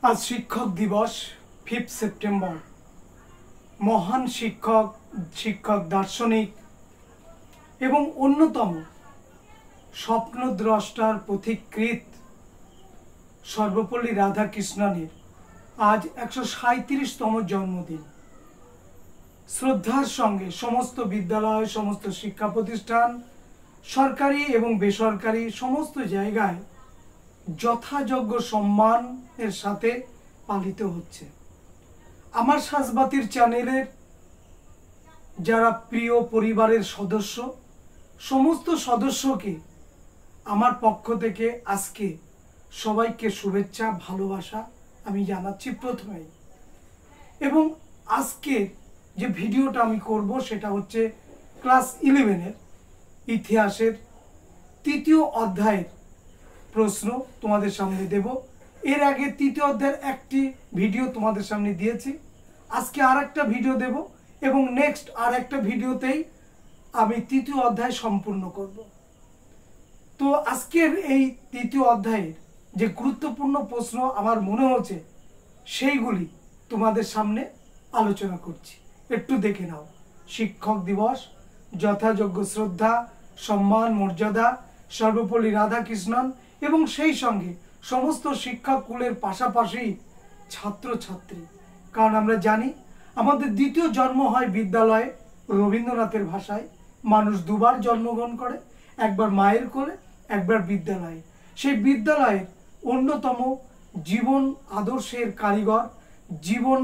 आज शिक्षक दिवस 5 सेप्टेम्बर। महान शिक्षक दार्शनिक एवं अन्यतम स्वप्नद्रष्टार पथिकृत सर्वपल्ली राधाकृष्णनेर आज 137तम जन्मदिन। श्रद्धार संगे समस्त विद्यालय समस्त शिक्षा प्रतिष्ठान सरकारी एवं बेसरकारी समस्त जायगाय যথাযোগ্য সম্মানের সাথে পালিত হচ্ছে। আমার সাজবাতির চ্যানেলের যারা প্রিয় পরিবারের সদস্য সমস্ত সদস্যকে আমার পক্ষ থেকে আজকে সবাইকে শুভেচ্ছা ভালোবাসা আমি জানাচ্ছি প্রথমেই। এবং আজকে যে ভিডিওটা আমি করব সেটা হচ্ছে ক্লাস 11 এর ইতিহাসের তৃতীয় অধ্যায়ের প্রশ্ন তোমাদের সামনে দেব। এর আগে তৃতীয় অধ্যায়ের একটি ভিডিও তোমাদের সামনে দিয়েছি, আজকে আরেকটা ভিডিও দেব এবং নেক্সট আরেকটা ভিডিওতেই আমি তৃতীয় অধ্যায় সম্পূর্ণ করব। তো আজকের এই তৃতীয় অধ্যায়ের যে গুরুত্বপূর্ণ প্রশ্ন আমার মনে হচ্ছে সেইগুলি তোমাদের সামনে আলোচনা করছি, একটু দেখে নাও। শিক্ষক দিবস, যথাযোগ্য শ্রদ্ধা সম্মান মর্যাদা সর্বপল্লী রাধাকৃষ্ণন এবং সেই সঙ্গে সমস্ত শিক্ষাকুলের পাশাপাশি ছাত্রছাত্রী, কারণ আমরা জানি আমাদের দ্বিতীয় জন্ম হয় বিদ্যালয়ে। রবীন্দ্রনাথের ভাষায় মানুষ দুবার জন্মগ্রহণ করে, একবার মায়ের কোলে একবার বিদ্যালয়ে। সেই বিদ্যালয়ের অন্যতম জীবন আদর্শের কারিগর, জীবন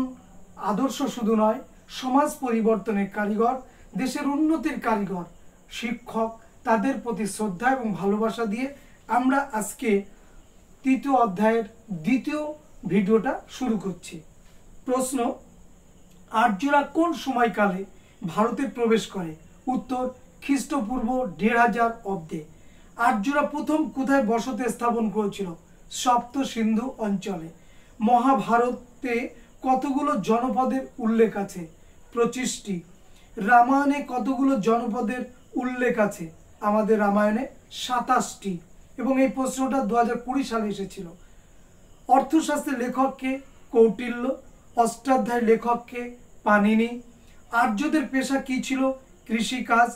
আদর্শ শুধু নয় সমাজ পরিবর্তনের কারিগর, দেশের উন্নতির কারিগর শিক্ষক। তাদের প্রতি শ্রদ্ধা এবং ভালোবাসা দিয়ে আমরা আজকে তৃতীয় অধ্যায়ের দ্বিতীয় ভিডিওটা শুরু করছি। প্রশ্ন, আর্যরা কোন সময়কালে ভারতে প্রবেশ করে? উত্তর, খ্রিস্টপূর্ব 1500 অব্দে। আর্যরা প্রথম কোথায় বসতি স্থাপন করেছিল? সপ্ত সিন্ধু অঞ্চলে। মহাভারতে কতগুলো জনপদের উল্লেখ আছে? 25টি। রামায়ণে কতগুলো জনপদের উল্লেখ আছে? আমাদের রামায়ণে 27টি। এবং এই প্রশ্নটা 2020 সালে এসেছিল। অর্থশাস্ত্রের লেখককে? কৌটিল্য। অষ্টাধ্যায় লেখককে? পাণিনি। আর্যদের পেশা কি ছিল? কৃষিকাজ।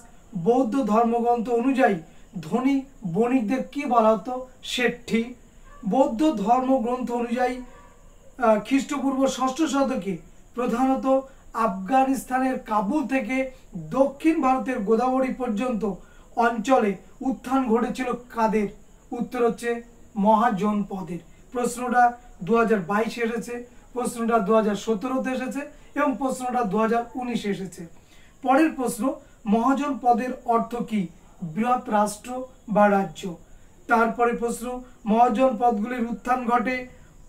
বৌদ্ধ ধর্মগ্রন্থ অনুযায়ী ধনী বণিকদের কি বলা হতো? শেঠি। বৌদ্ধ ধর্মগ্রন্থ অনুযায়ী খ্রিস্টপূর্ব 6ষ্ঠ শতকে প্রধানত আফগানিস্তানের কাবুল থেকে দক্ষিণ ভারতের গোদাবরী পর্যন্ত অঞ্চলে উত্থান ঘটেছিল কাদের? উত্তর হচ্ছে মহাজনপদের। প্রশ্নটা 2022 এসেছে, প্রশ্নটা 2017তে এসেছে এবং প্রশ্নটা 2019 এসেছে। পরের প্রশ্ন, মহাজনপদের অর্থ কি? বৃহৎ রাষ্ট্র বা রাজ্য। তারপরে প্রশ্ন, মহাজনপদগুলির উত্থান ঘটে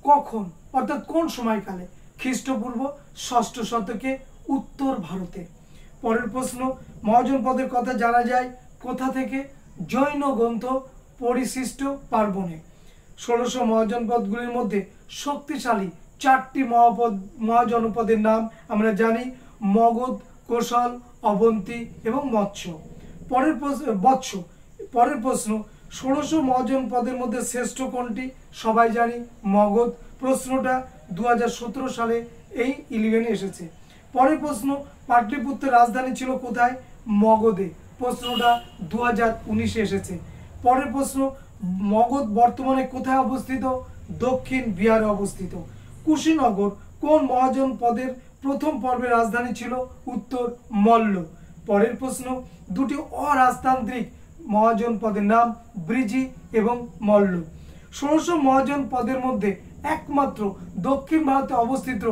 কখন অর্থাৎ কোন সময়কালে? খ্রিস্টপূর্ব 6ষ্ঠ শতকে উত্তর ভারতে। পরের প্রশ্ন, মহাজনপদের কথা জানা যায় কোথা থেকে? জৈন গ্রন্থ পরিশিষ্ট পার্বণে। 1600 মহাজনপদগুলির মধ্যে শক্তিশালী 4টি মহাজনপদের নাম আমরা জানি, মগধ, কোশল, অবন্তী এবং মৎস্য। পরের প্রশ্ন, 1600 মহাজনপদের মধ্যে শ্রেষ্ঠ কোনটি? সবাই জানি মগধ। প্রশ্নটা 2017 সালে এই 11 এসেছে। পরের প্রশ্ন, পাটলিপুত্রের রাজধানী ছিল কোথায়? মগধে। প্রশ্নটা 2019 এসেছে। পরের প্রশ্ন, মগধ বর্তমানে কোথায় অবস্থিত? দক্ষিণ বিহারে অবস্থিত। কুশীনগর কোন মহাজনপদের প্রথম পর্বের রাজধানী ছিল? উত্তর মল্ল। পরের প্রশ্ন, দুটি অরাজতান্ত্রিক মহাজনপদের নাম ব্রিজি এবং মল্ল। 1600 মহাজনপদের মধ্যে একমাত্র দক্ষিণ ভারতে অবস্থিত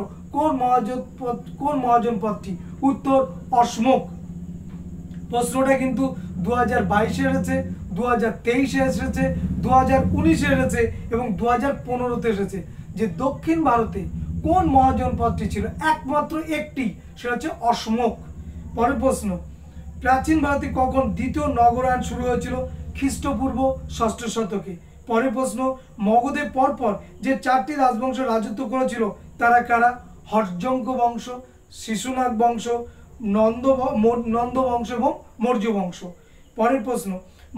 কোন মহাজনপদটি? উত্তর অশোক। প্রশ্নটা কিন্তু 2022 এসেছে, 2023 এসেছে, 2019 এসেছে এবং 2015তে এসেছে যে দক্ষিণ ভারতে কোন মহাজনপদটি ছিল? একমাত্র একটি, সেটা হচ্ছে অশোক। পরের প্রশ্ন, প্রাচীন ভারতে কখন দ্বিতীয় নগরায়ণ শুরু হয়েছিল? খ্রিস্টপূর্ব 6ষ্ঠ শতকে। পরের প্রশ্ন, মগধের পরপর যে 4টি রাজবংশ রাজত্ব করেছিল তারা কারা? হর্যঙ্ক বংশ, শিশুনাগ বংশ, নন্দ বংশ এবং মৌর্য বংশ। পরের প্রশ্ন,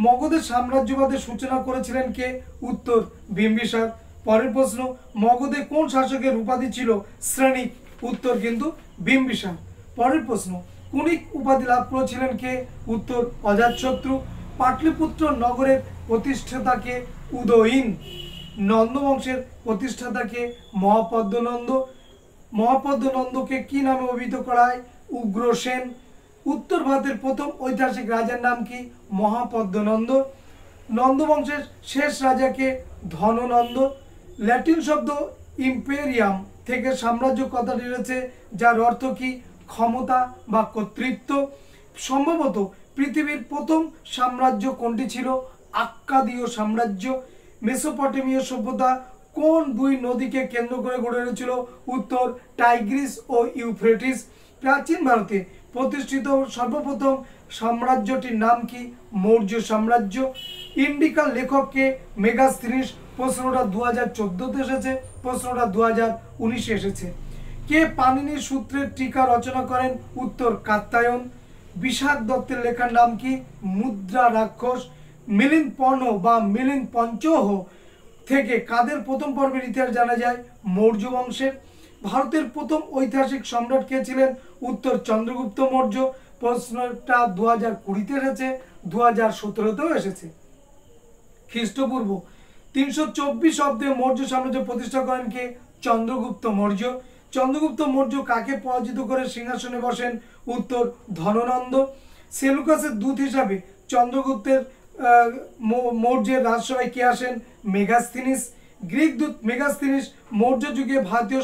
মগধের সাম্রাজ্যবাদের সূচনা করেছিলেন কে? উত্তর বিম্বিসার। পরের প্রশ্ন, মগধে কোন শাসকের উপাধি ছিল শ্রেণিক? উত্তর কিন্তু বিম্বিসার। পরের প্রশ্ন, কুনিক উপাধি লাভ করেছিলেন কে? উত্তর অজাতশত্রু। পাটলিপুত্র নগরের প্রতিষ্ঠাতাকে? উদয়ীন। নন্দ বংশের প্রতিষ্ঠাতাকে? মহাপদ্মনন্দ। মহাপদ্মনন্দকে কি নামে অভিহিত করা হয়? উগ্রসেন। উত্তর ভারতের প্রথম ঐতিহাসিক রাজার নাম কি? মহাপদ্মনন্দ। নন্দ বংশের শেষ রাজাকে? ধননন্দ। ল্যাটিন শব্দ ইম্পেরিয়াম থেকে সাম্রাজ্য কথাটি এসেছে, যার অর্থ কি? ক্ষমতা বা কর্তৃত্ব। সম্ভবত পৃথিবীর প্রথম সাম্রাজ্য কোনটি ছিল? আক্কাদীয় সাম্রাজ্য। মেসোপটেমীয় সভ্যতা কোন দুই নদীকে কেন্দ্র করে গড়ে উঠেছিল? উত্তর টাইগ্রিস ও ইউফ্রেটিস। প্রাচীন ভারতে প্রতিষ্ঠিত সর্বপ্রথম সাম্রাজ্যটির নাম কি? মৌর্য সাম্রাজ্য। ইন্ডিকার লেখককে? মেগাস্থিনিস। প্রশ্নটা 2014-তে এসেছে, প্রশ্নটা 2019-এ এসেছে। কে পাণিনির সূত্রের টিকা রচনা করেন? উত্তর কাত্যায়ন। বিশাখ দত্তের লেখার নাম কি? মুদ্রা রাক্ষস। মিলিন্দ পর্ণ বা মিলিন্দ পঞ্চহ থেকে কাদের প্রথম পর্বের ইতিহাস জানা যায়? মৌর্য বংশের। ভারতের প্রথম ঐতিহাসিক সম্রাট কে ছিলেন? উত্তর চন্দ্রগুপ্ত মৌর্য। প্রশ্নটা 2020-তে এসেছে, 2017-তেও এসেছে। খ্রিস্টপূর্ব 324 অব্দে মৌর্য সাম্রাজ্য প্রতিষ্ঠা করেন কে? চন্দ্রগুপ্ত মৌর্য। চন্দ্রগুপ্ত মৌর্য কাকে পরাজিত করে সিংহাসনে বসেন? উত্তর ধননন্দ। সেলুকাসের দূত হিসাবে চন্দ্রগুপ্তের মৌর্যের রাজসভায় কে আসেন? মেগাস্থিনিস। গ্রিক দূত মেগাস্থিনিস মৌর্য যুগে ভারতীয়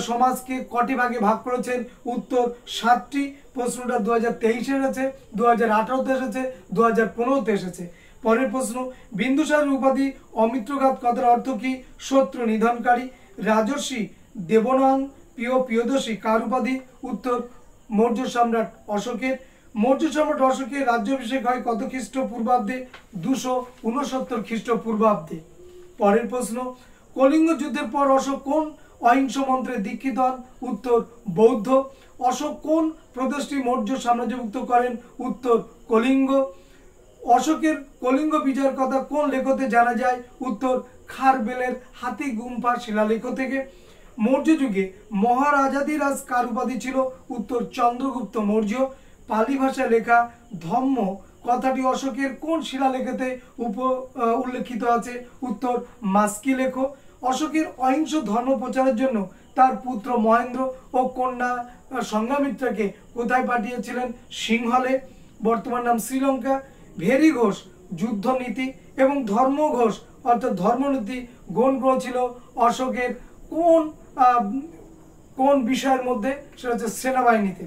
সমাজকে কটি ভাগে ভাগ করেছেন? উত্তর 7টি। প্রশ্নটা 2023-এ এসেছে, 2018-তে এসেছে, 2015-তে এসেছে। পরের প্রশ্ন, বিন্দুসারের উপাধি অমিত্রঘাত কথার অর্থ কি? শত্রু নিধনকারী। রাজর্ষি দেবনং প্রিয়দর্শী কার উপাধি? উত্তর মৌর্য সম্রাট অশোকের। মৌর্য সম্রাট অশোকের রাজ্যাভিষেক হয় কত খ্রিস্টপূর্বাব্দে? 269 খ্রিস্টপূর্বাব্দে। পরের প্রশ্ন, কলিঙ্গ যুদ্ধের পর অশোক কোন অহিংস মন্ত্রে দীক্ষিত হন? উত্তর বৌদ্ধ। অশোক কোন প্রদেশটি মৌর্য সাম্রাজ্যভুক্ত করেন? উত্তর কলিঙ্গ। অশোকের কলিঙ্গ বিজয়ের কথা কোন লেখতে জানা যায়? উত্তর খারবেলের হাতি গুম্ফা শিলালেখ থেকে। মৌর্য যুগে মহারাজাধিরাজ কার উপাধি ছিল? উত্তর চন্দ্রগুপ্ত মৌর্য। পালি ভাষায় লেখা ধম্ম কথাটি অশোকের কোন শিলালেখতে উল্লেখিত আছে? উত্তর মাস্কি লেখ। অশোকের অহিংস ধর্ম প্রচারের জন্য তার পুত্র মহেন্দ্র ও কন্যা সংঘামিত্রাকে কোথায় পাঠিয়েছিলেন? সিংহলে, বর্তমান নাম শ্রীলঙ্কা। ভেরি ঘোষ যুদ্ধনীতি এবং ধর্ম ঘোষ অর্থাৎ ধর্মনীতি গ্রহণ করেছিল অশোকের কোন বিষয়ের মধ্যে? সেটা হচ্ছে সেনাবাহিনীতে।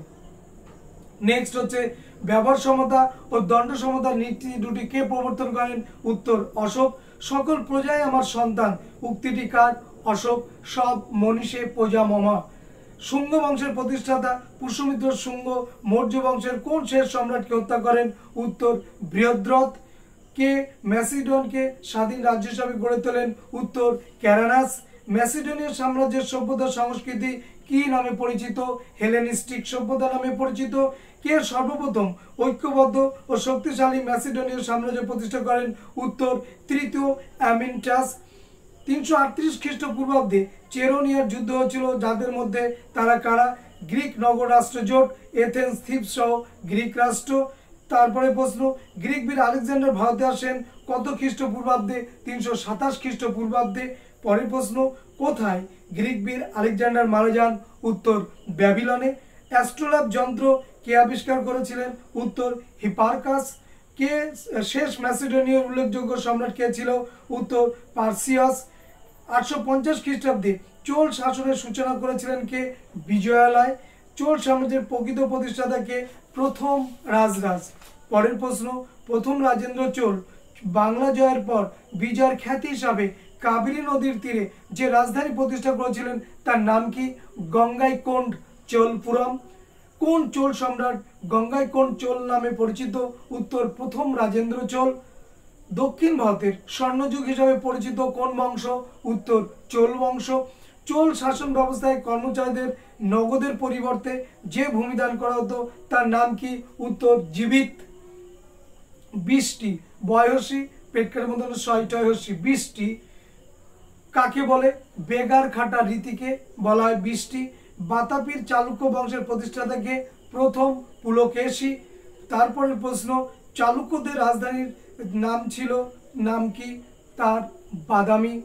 নেক্সট হচ্ছে ব্যবহার সমতা ও দণ্ড সমতার নীতি দুটি কে প্রবর্তন করেন? উত্তর অশোক। সকল প্রজাই আমার সন্তান উক্তিটি কার? অশোক। সব মনীষে প্রজা মমা। শুঙ্গ বংশের প্রতিষ্ঠাতা পুষ্যমিত্র শুঙ্গ মৌর্য বংশের কোন শেষ সম্রাটকে হত্যা করেন? উত্তর বৃহদ্রথ। কে ম্যাসিডনকে স্বাধীন রাজ্য হিসাবে গড়ে তোলেন? উত্তর ক্যারানাস। ম্যাসিডোনিয়ার সাম্রাজ্যের সভ্যতা সংস্কৃতি কি নামে পরিচিত? হেলেনিস্টিক সভ্যতা নামে পরিচিত। কে সর্বপ্রথম ঐক্যবদ্ধ ও শক্তিশালী ম্যাসিডোনিয়ার সাম্রাজ্য প্রতিষ্ঠা করেন? উত্তর তৃতীয় অ্যামিনটাস। 338 খ্রিস্টপূর্বাব্দে চেরোনিয়ার যুদ্ধ হয়েছিল, যাদের মধ্যে তারা কারা? গ্রিক নগর রাষ্ট্র জোট, এথেন্স, থিবস সহ গ্রিক রাষ্ট্র। তারপরে প্রশ্ন, গ্রিক বীর আলেকজান্ডার ভারতে আসেন কত খ্রিস্টপূর্বাব্দে? 327 খ্রিস্টপূর্বাব্দে। পরের প্রশ্ন, কোথায় গ্রিক বীর আলেকজান্ডার মারা যান? উত্তর ব্যাবিলনে। অ্যাস্ট্রোল্যাব যন্ত্র কে আবিষ্কার করেছিলেন? উত্তর হিপারকাস। কে শেষ ম্যাসিডোনিয়ার উল্লেখযোগ্য সম্রাট কে ছিল? উত্তর পার্সিয়াস। 850 খ্রিস্টাব্দে চোল শাসনের সূচনা করেছিলেন কে? বিজয়ালয়। চোল সাম্রাজ্যের প্রকৃত প্রতিষ্ঠাতা কে? প্রথম রাজরাজ। পরের প্রশ্ন, প্রথম রাজেন্দ্র চোল বাংলা জয়ের পর বিজয়ের খ্যাতি হিসাবে কাবেরী নদীর তীরে যে রাজধানী প্রতিষ্ঠা করেছিলেন তার নাম কি? গঙ্গাইকোন্ড চোলপুরম। কোন চোল সম্রাট গঙ্গাইকোন্ড চোল নামে পরিচিত? উত্তর প্রথম রাজেন্দ্র চোল। দক্ষিণ ভারতের স্বর্ণযুগ হিসাবে পরিচিত কোন বংশ? উত্তর চোল বংশ। চোল শাসন ব্যবস্থায় কর্মচারীদের নগদের পরিবর্তে যে ভূমিদান করা হতো তার নাম কি? উত্তর জীবিত। 20টি বয়সী পেটকারের মধ্যে 6টি 20টি কাকে বলে? বেগার খাটা রীতিকে বলা হয় বৃষ্টি। বাতাপির চালুক্য বংশের প্রতিষ্ঠাতাকে? প্রথম পুলকেশী। তারপরের প্রশ্ন, চালুক্যদের রাজধানীর নাম ছিল, নাম কি? তার বাদামি।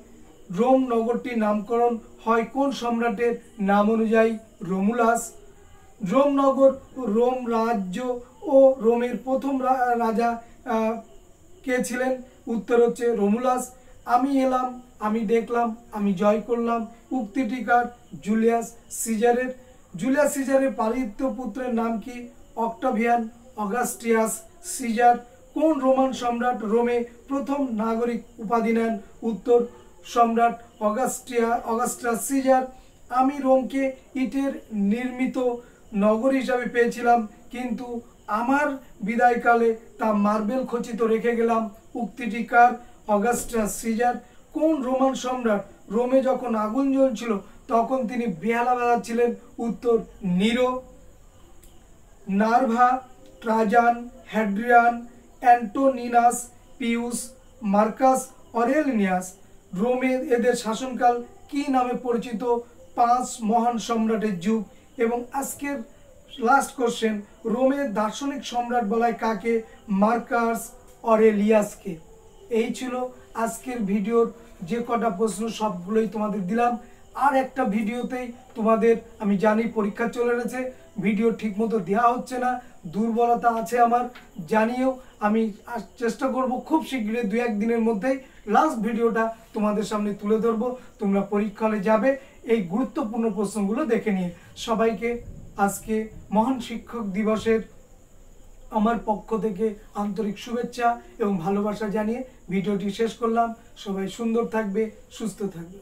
রোম নগরটির নামকরণ হয় কোন সম্রাটের নাম অনুযায়ী? রোমুলাস। রোম নগর, রোম রাজ্য ও রোমের প্রথম রাজা কে ছিলেন? উত্তর হচ্ছে রোমুলাস। আমি এলাম, আমি দেখলাম, আমি জয় করলাম উক্তিটি কার? জুলিয়াস সিজারের। জুলিয়াস সিজারের পালিত পুত্রের নাম কি? Octavian Augustus Caesar. কোন রোমান সম্রাট রোমে প্রথম নাগরিক উপাধি নেন? উত্তর সম্রাট অগাস্টাস সিজার। আমি রোমকে ইটের নির্মিত নগর হিসাবে পেয়েছিলাম, কিন্তু আমার বিদায়কালে তা মার্বেল খচিত রেখে গেলাম উক্তিটি কার? Augustus Caesar. কোন রোমান সম্রাট রোমে যখন আগুন জ্বলছিল তখন তিনি বেহালা বাজাচ্ছিলেন? উত্তর Nero. নার্ভা, Trajan, Hadrian, অ্যান্টোনিনাস, পিউস, Marcus Aurelius রোমে এদের শাসনকাল কি নামে পরিচিত? 5 মহান সম্রাটের যুগ। এবং আজকের লাস্ট কোশ্চেন, রোমের দার্শনিক সম্রাট বলা হয় কাকে? মার্কাস অরেলিয়াসকে। এই ছিল আজকের ভিডিওর যে কটা প্রশ্ন সবগুলোই তোমাদের দিলাম। আর একটা ভিডিওতেই তোমাদের, আমি জানি পরীক্ষা চলে গেছে, ভিডিও ঠিকমতো দেওয়া হচ্ছে না, দুর্বলতা আছে আমার, জানিও। আমি চেষ্টা করব খুব শীঘ্রই 2-1 দিনের মধ্যেই লাস্ট ভিডিওটা তোমাদের সামনে তুলে ধরবো। তোমরা পরীক্ষা হলে যাবে এই গুরুত্বপূর্ণ প্রশ্নগুলো দেখে নিয়ে। সবাইকে আজকে মহান শিক্ষক দিবসের আমার পক্ষ থেকে আন্তরিক শুভেচ্ছা এবং ভালোবাসা জানিয়ে ভিডিওটি শেষ করলাম। সবাই সুন্দর থাকবে, সুস্থ থাকবে।